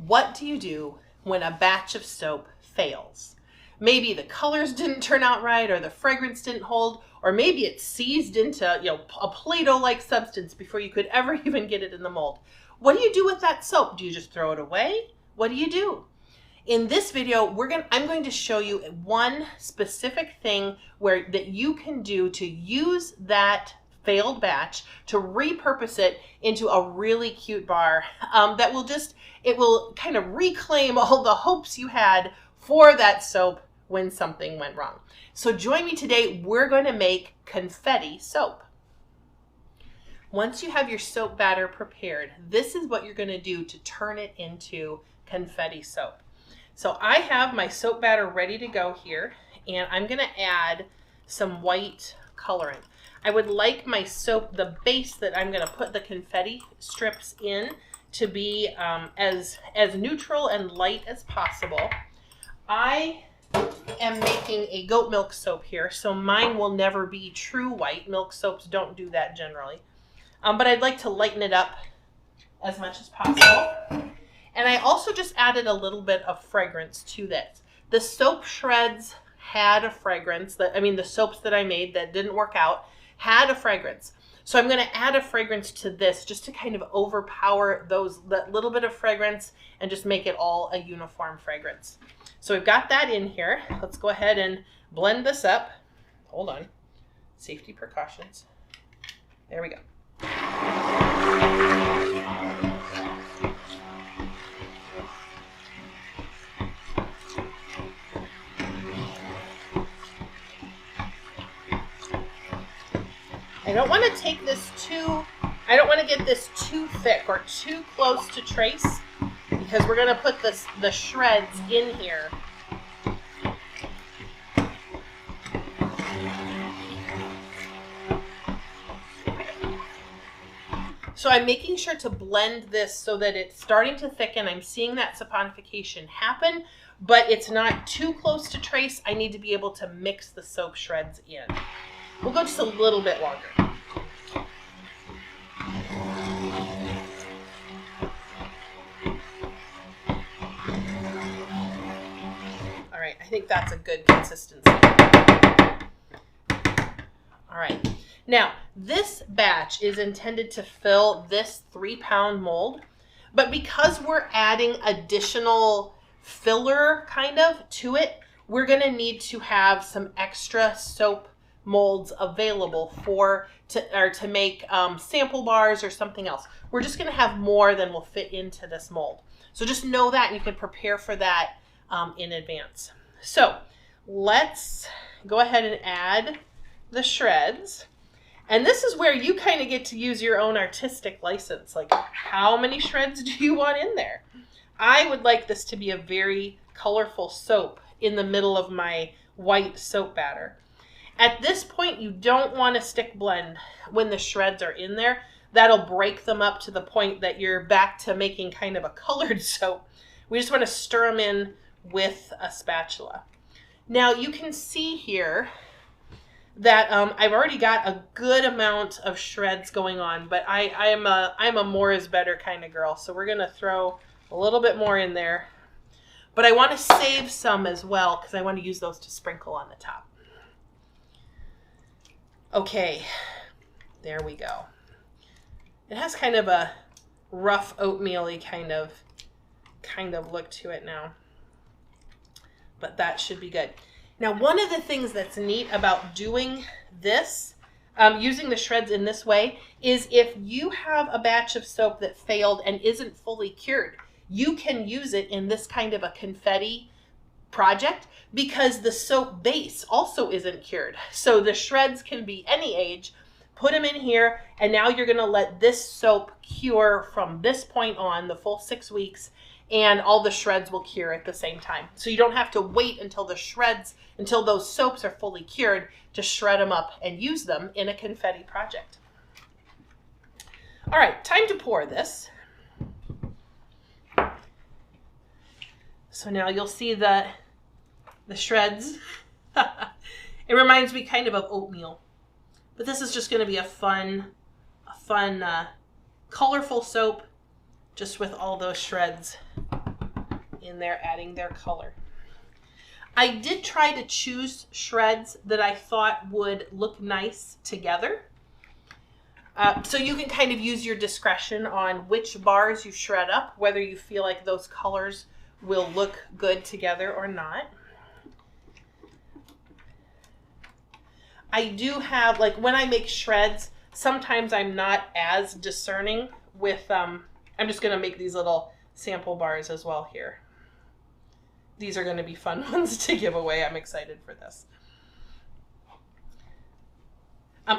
What do you do when a batch of soap fails? Maybe the colors didn't turn out right, or the fragrance didn't hold, or maybe it seized into a Play-Doh-like substance before you could ever even get it in the mold. What do you do with that soap? Do you just throw it away? What do you do? In this video, I'm going to show you one specific thing that you can do to use that failed batch to repurpose it into a really cute bar that will kind of reclaim all the hopes you had for that soap when something went wrong. So join me today. We're going to make confetti soap. Once you have your soap batter prepared, this is what you're going to do to turn it into confetti soap. So I have my soap batter ready to go here, and I'm going to add some white coloring. I would like my soap, the base that I'm going to put the confetti strips in, to be as neutral and light as possible. I am making a goat milk soap here, so mine will never be true white. Milk soaps don't do that generally. But I'd like to lighten it up as much as possible. And I also just added a little bit of fragrance to this. The soap shreds had a fragrance. The soaps that I made that didn't work out had a fragrance. So I'm going to add a fragrance to this just to kind of overpower that little bit of fragrance and just make it all a uniform fragrance. So we've got that in here. Let's go ahead and blend this up. Hold on. Safety precautions. There we go. I don't want to get this too thick or too close to trace, because we're going to put the shreds in here. So I'm making sure to blend this so that it's starting to thicken. I'm seeing that saponification happen, but it's not too close to trace. I need to be able to mix the soap shreds in. We'll go just a little bit longer. All right, I think that's a good consistency. All right, now this batch is intended to fill this 3-pound mold, but because we're adding additional filler kind of to it, we're gonna need to have some extra soap molds available to make sample bars or something else. We're just going to have more than will fit into this mold. So just know that, and you can prepare for that in advance. So let's go ahead and add the shreds. And this is where you kind of get to use your own artistic license. Like, how many shreds do you want in there? I would like this to be a very colorful soap in the middle of my white soap batter. At this point, you don't want to stick blend when the shreds are in there. That'll break them up to the point that you're back to making kind of a colored soap. We just want to stir them in with a spatula. Now you can see here that I've already got a good amount of shreds going on, but I'm a more is better kind of girl. So we're going to throw a little bit more in there. But I want to save some as well, because I want to use those to sprinkle on the top. Okay, there we go. It has kind of a rough oatmeal-y kind of look to it now. But that should be good. Now, one of the things that's neat about doing this, using the shreds in this way, is if you have a batch of soap that failed and isn't fully cured, you can use it in this kind of a confetti project, because the soap base also isn't cured. So the shreds can be any age. Put them in here, and now you're going to let this soap cure from this point on, the full 6 weeks, and all the shreds will cure at the same time. So you don't have to wait until those soaps are fully cured to shred them up and use them in a confetti project. All right, time to pour this. So now you'll see the shreds. It reminds me kind of oatmeal. But this is just going to be a fun, colorful soap just with all those shreds. in there, adding their color. I did try to choose shreds that I thought would look nice together. So you can kind of use your discretion on which bars you shred up, whether you feel like those colors will look good together or not. I do have, like when I make shreds, sometimes I'm not as discerning with, I'm just going to make these little sample bars as well here. These are going to be fun ones to give away. I'm excited for this.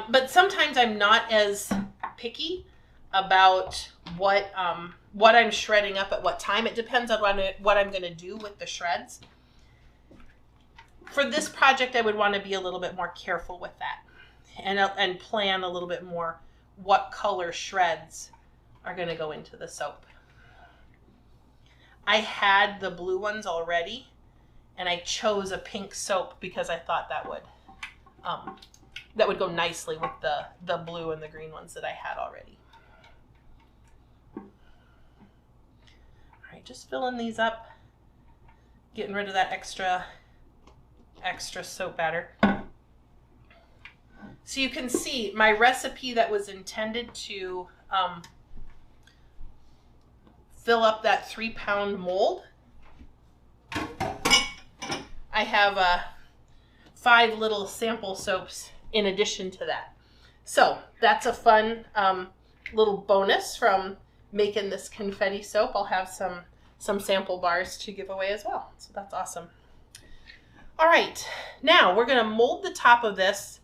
But sometimes I'm not as picky about what I'm shredding up at what time. It depends on what I'm going to do with the shreds. For this project, I would want to be a little bit more careful with that and plan a little bit more what color shreds are going to go into the soap. I had the blue ones already, and I chose a pink soap because I thought that would go nicely with the blue and the green ones that I had already. All right, just filling these up, getting rid of that extra soap batter. So you can see my recipe that was intended to fill up that 3-pound mold. I have 5 little sample soaps in addition to that. So that's a fun little bonus from making this confetti soap. I'll have some sample bars to give away as well. So that's awesome. All right, now we're going to mold the top of this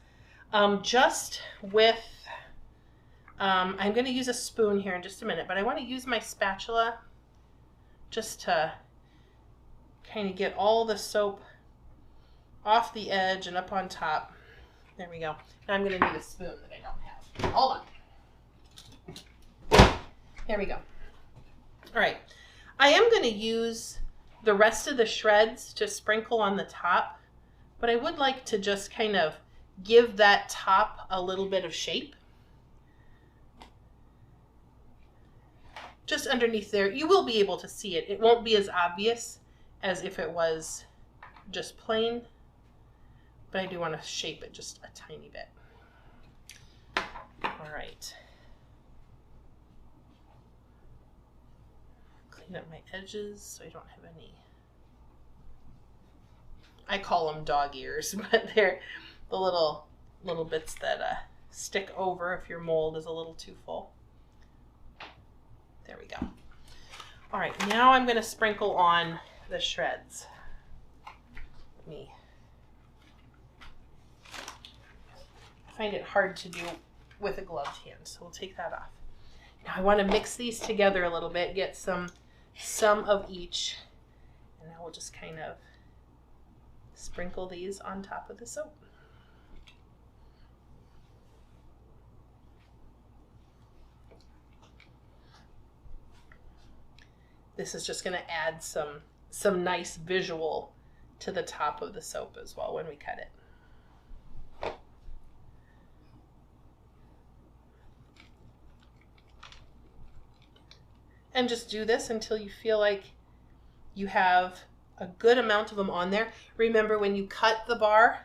just with, I'm going to use a spoon here in just a minute, but I want to use my spatula just to kind of get all the soap off the edge and up on top. There we go. Now I'm going to need a spoon that I don't have. Hold on. There we go. All right. I am going to use the rest of the shreds to sprinkle on the top, but I would like to just kind of give that top a little bit of shape. Just underneath there, you will be able to see it. It won't be as obvious as if it was just plain, but I do want to shape it just a tiny bit. All right. Clean up my edges so I don't have any, I call them dog ears, but they're the little bits that stick over if your mold is a little too full. There we go. All right, now I'm going to sprinkle on the shreds. I find it hard to do with a gloved hand, so we'll take that off. Now I want to mix these together a little bit, get some of each, and now we'll just kind of sprinkle these on top of the soap. This is just going to add some nice visual to the top of the soap as well when we cut it. And just do this until you feel like you have a good amount of them on there. Remember, when you cut the bar,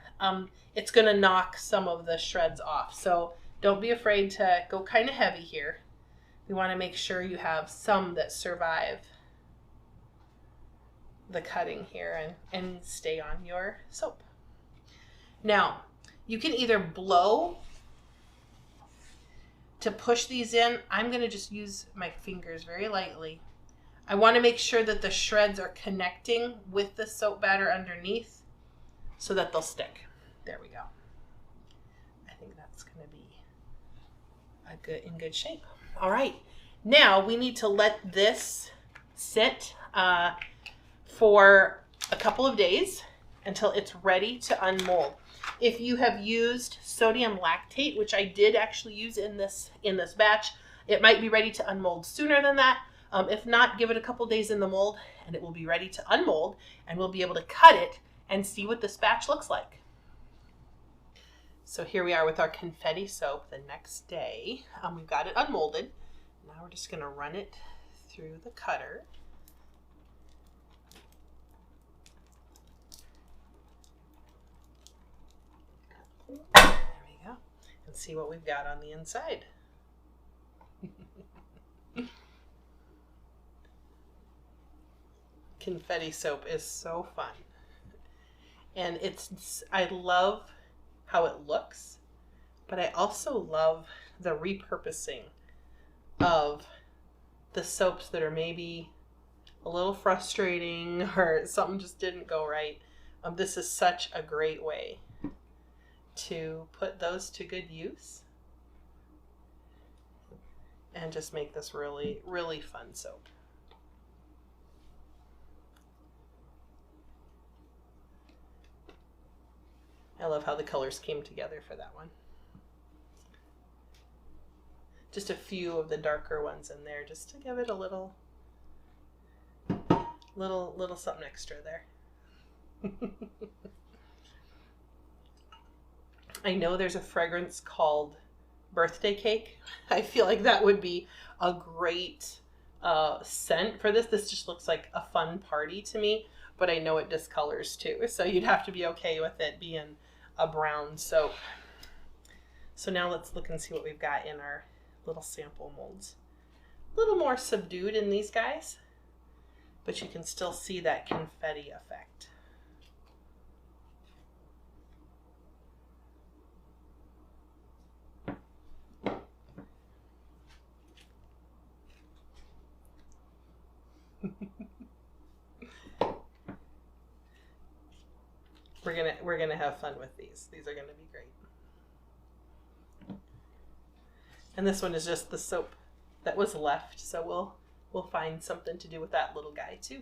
it's going to knock some of the shreds off. So don't be afraid to go kind of heavy here. We want to make sure you have some that survive the cutting here and stay on your soap. Now, you can either blow to push these in. I'm going to just use my fingers very lightly. I want to make sure that the shreds are connecting with the soap batter underneath so that they'll stick. There we go. I think that's going to be in good shape. All right, now we need to let this sit for a couple of days until it's ready to unmold. If you have used sodium lactate, which I did actually use in this batch, it might be ready to unmold sooner than that. If not, give it a couple days in the mold and it will be ready to unmold, and we'll be able to cut it and see what this batch looks like. So here we are with our confetti soap the next day. We've got it unmolded. Now we're just going to run it through the cutter. Let's see what we've got on the inside. Confetti soap is so fun. And I love how it looks, but I also love the repurposing of the soaps that are maybe a little frustrating or something just didn't go right. This is such a great way to put those to good use and just make this really, really fun soap. I love how the colors came together for that one. Just a few of the darker ones in there just to give it a little something extra there. I know there's a fragrance called birthday cake. I feel like that would be a great scent for this. This just looks like a fun party to me, but I know it discolors too. So you'd have to be okay with it being a brown soap. So now let's look and see what we've got in our little sample molds. A little more subdued in these guys, but you can still see that confetti effect. We're gonna have fun with these. These are gonna be great. And this one is just the soap that was left, so we'll find something to do with that little guy too.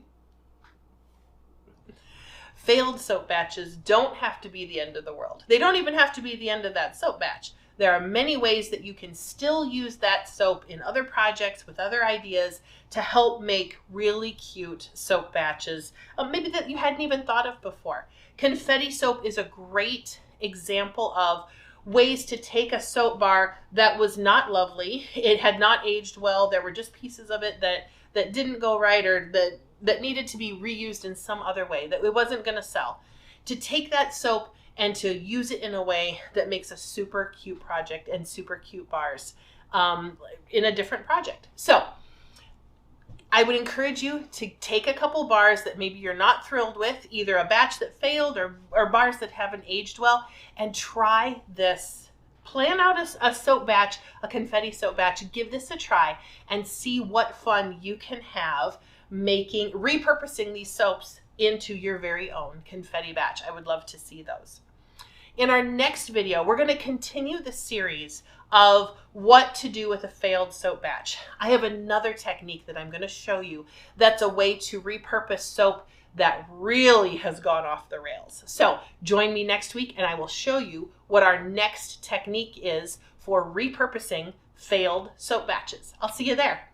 Failed soap batches don't have to be the end of the world. They don't even have to be the end of that soap batch. There are many ways that you can still use that soap in other projects with other ideas to help make really cute soap batches, maybe that you hadn't even thought of before. Confetti soap is a great example of ways to take a soap bar that was not lovely. It had not aged well. There were just pieces of it that didn't go right, or that needed to be reused in some other way, that it wasn't going to sell. To take that soap and to use it in a way that makes a super cute project and super cute bars in a different project. So I would encourage you to take a couple bars that maybe you're not thrilled with, either a batch that failed or bars that haven't aged well, and try this. Plan out a soap batch, a confetti soap batch, give this a try and see what fun you can have repurposing these soaps into your very own confetti batch. I would love to see those. In our next video, we're going to continue the series of what to do with a failed soap batch. I have another technique that I'm going to show you that's a way to repurpose soap that really has gone off the rails. So join me next week and I will show you what our next technique is for repurposing failed soap batches. I'll see you there.